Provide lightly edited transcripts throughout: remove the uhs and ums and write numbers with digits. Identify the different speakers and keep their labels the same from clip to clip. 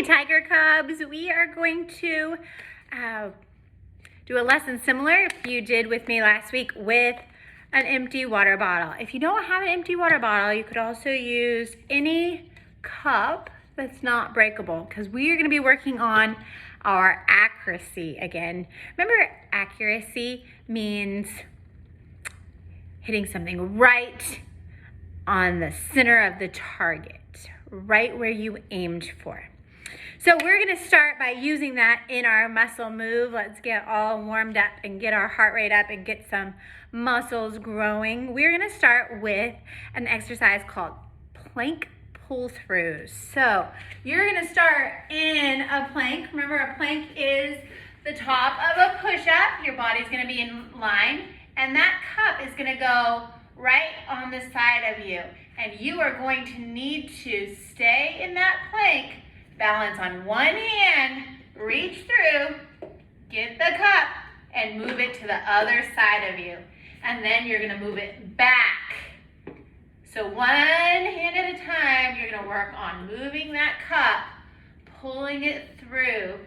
Speaker 1: Hi, Tiger Cubs. We are going to do a lesson similar if you did with me last week with an empty water bottle. If you don't have an empty water bottle, you could also use any cup that's not breakable, because we are going to be working on our accuracy again. Remember, accuracy means hitting something right on the center of the target, right where you aimed for. So we're gonna start by using that in our muscle move. Let's get all warmed up and get our heart rate up and get some muscles growing. We're gonna start with an exercise called plank pull-throughs. So you're gonna start in a plank. Remember, a plank is the top of a push-up. Your body's gonna be in line, and that cup is gonna go right on the side of you. And you are going to need to stay in that plank, balance on one hand, reach through, get the cup, and move it to the other side of you. And then you're gonna move it back. So one hand at a time, you're gonna work on moving that cup, pulling it through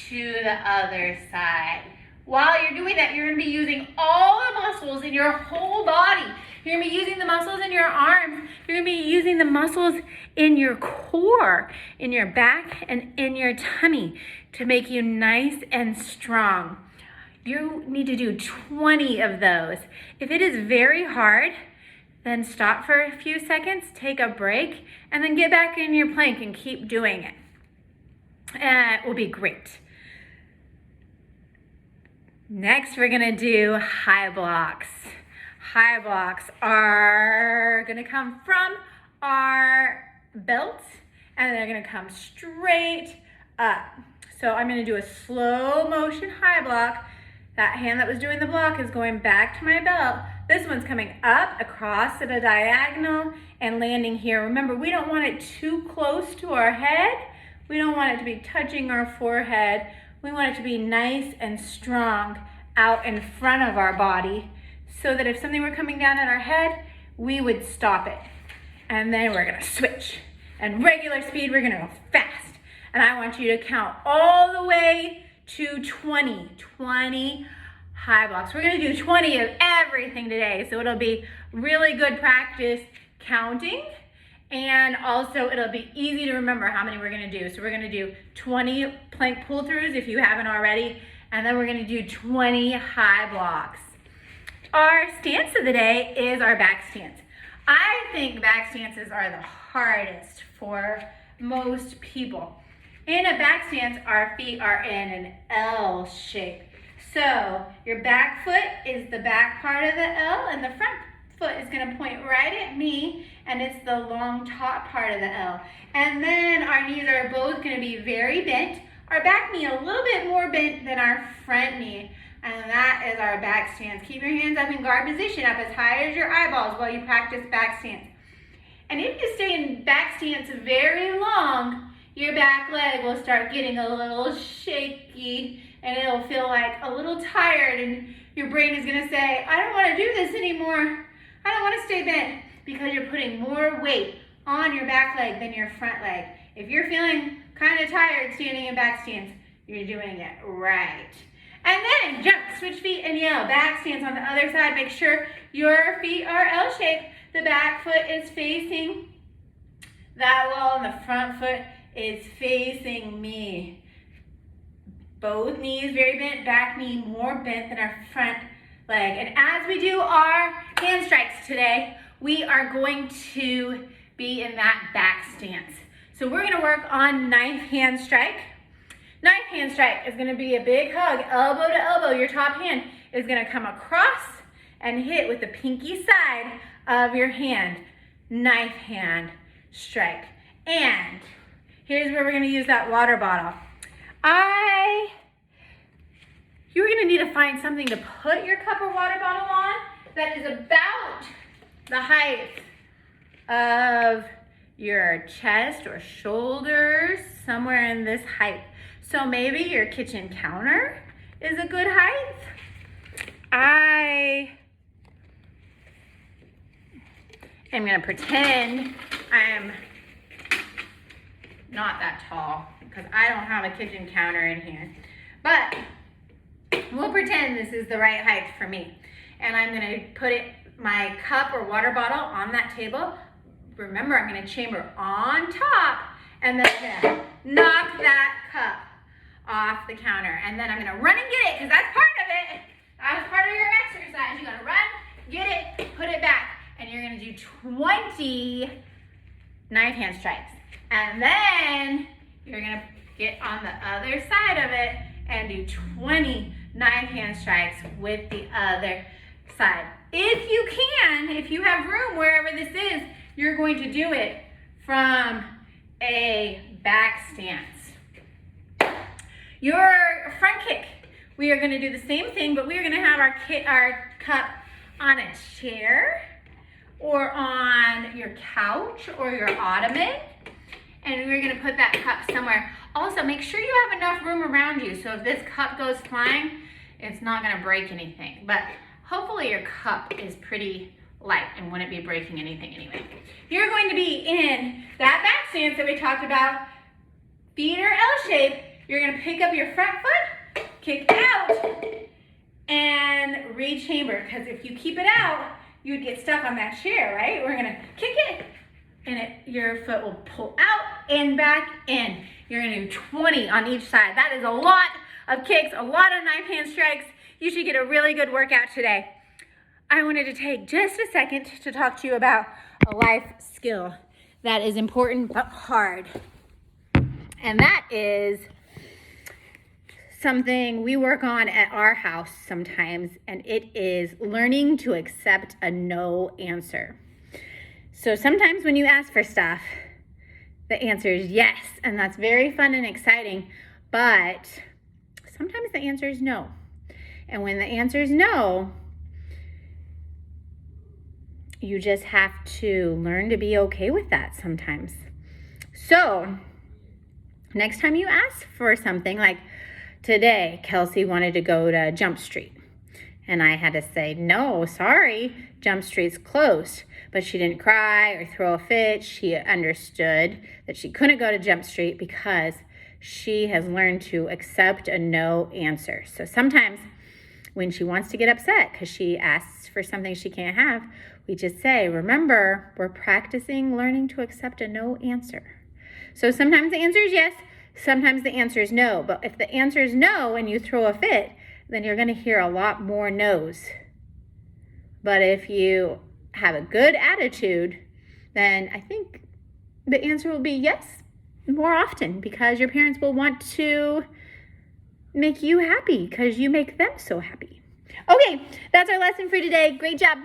Speaker 1: to the other side. While you're doing that, you're gonna be using all the muscles in your whole body. You're gonna be using the muscles in your arms. You're gonna be using the muscles in your core, in your back, and in your tummy to make you nice and strong. You need to do 20 of those. If it is very hard, then stop for a few seconds, take a break, and then get back in your plank and keep doing it. It will be great. Next, we're gonna do high blocks. High blocks are gonna come from our belt, and they're gonna come straight up. So I'm gonna do a slow motion high block. That hand that was doing the block is going back to my belt. This one's coming up across at a diagonal and landing here. Remember, we don't want it too close to our head. We don't want it to be touching our forehead. We want it to be nice and strong out in front of our body, so that if something were coming down at our head, we would stop it. And then we're gonna switch. And regular speed, we're gonna go fast. And I want you to count all the way to 20 high blocks. We're gonna do 20 of everything today, so it'll be really good practice counting, and also it'll be easy to remember how many we're gonna do. So we're gonna do 20 plank pull-throughs if you haven't already, and then we're gonna do 20 high blocks. Our stance of the day is our back stance. I think back stances are the hardest for most people. In a back stance, our feet are in an L shape. So your back foot is the back part of the L, and the front foot is gonna point right at me, and it's the long top part of the L. And then our knees are both gonna be very bent. Our back knee a little bit more bent than our front knee. And that is our back stance. Keep your hands up in guard position, up as high as your eyeballs while you practice back stance. And if you stay in back stance very long, your back leg will start getting a little shaky, and it'll feel like a little tired, and your brain is gonna say, I don't wanna do this anymore. I don't wanna stay bent, because you're putting more weight on your back leg than your front leg. If you're feeling kind of tired standing in back stance, you're doing it right. And then jump, switch feet, and yell. Back stance on the other side. Make sure your feet are L-shaped. The back foot is facing that wall, and the front foot is facing me. Both knees very bent, back knee more bent than our front leg. And as we do our hand strikes today, we are going to be in that back stance. So we're gonna work on knife hand strike. Knife hand strike is gonna be a big hug, elbow to elbow. Your top hand is gonna come across and hit with the pinky side of your hand. Knife hand strike. And here's where we're gonna use that water bottle. You're gonna need to find something to put your cup or water bottle on that is about the height of your chest or shoulders, somewhere in this height. So maybe your kitchen counter is a good height. I am gonna pretend I'm not that tall because I don't have a kitchen counter in here. But we'll pretend this is the right height for me. And I'm gonna put my cup or water bottle on that table. Remember, I'm gonna chamber on top and then I'm gonna knock that cup off the counter. And then I'm gonna run and get it because that's part of it. That's part of your exercise. You gotta run, get it, put it back. And you're gonna do 20 knife hand strikes. And then you're gonna get on the other side of it and do 20 knife hand strikes with the other side. If you can, if you have room wherever this is, you're going to do it from a back stance. Your front kick, we are gonna do the same thing, but we are gonna have our cup on a chair or on your couch or your ottoman. And we're gonna put that cup somewhere. Also, make sure you have enough room around you. So if this cup goes flying, it's not gonna break anything. But hopefully your cup is pretty light and wouldn't be breaking anything anyway. You're going to be in that back stance that we talked about. Feet are L shape. You're gonna pick up your front foot, kick out, and rechamber. Because if you keep it out, you'd get stuck on that chair, right? We're gonna kick it, and your foot will pull out and back in. You're gonna do 20 on each side. That is a lot of kicks, a lot of knife hand strikes. You should get a really good workout today. I wanted to take just a second to talk to you about a life skill that is important but hard. And that is something we work on at our house sometimes, and it is learning to accept a no answer. So sometimes when you ask for stuff, the answer is yes, and that's very fun and exciting, but sometimes the answer is no. And when the answer is no, you just have to learn to be okay with that sometimes. So next time you ask for something, like today, Kelsey wanted to go to Jump Street. And I had to say, no, sorry, Jump Street's closed. But she didn't cry or throw a fit. She understood that she couldn't go to Jump Street because she has learned to accept a no answer. So sometimes when she wants to get upset because she asks for something she can't have, we just say, remember, we're practicing learning to accept a no answer. So sometimes the answer is yes, sometimes the answer is no. But if the answer is no and you throw a fit, then you're going to hear a lot more no's. But if you have a good attitude, then I think the answer will be yes more often, because your parents will want to make you happy because you make them so happy. Okay, that's our lesson for today. Great job.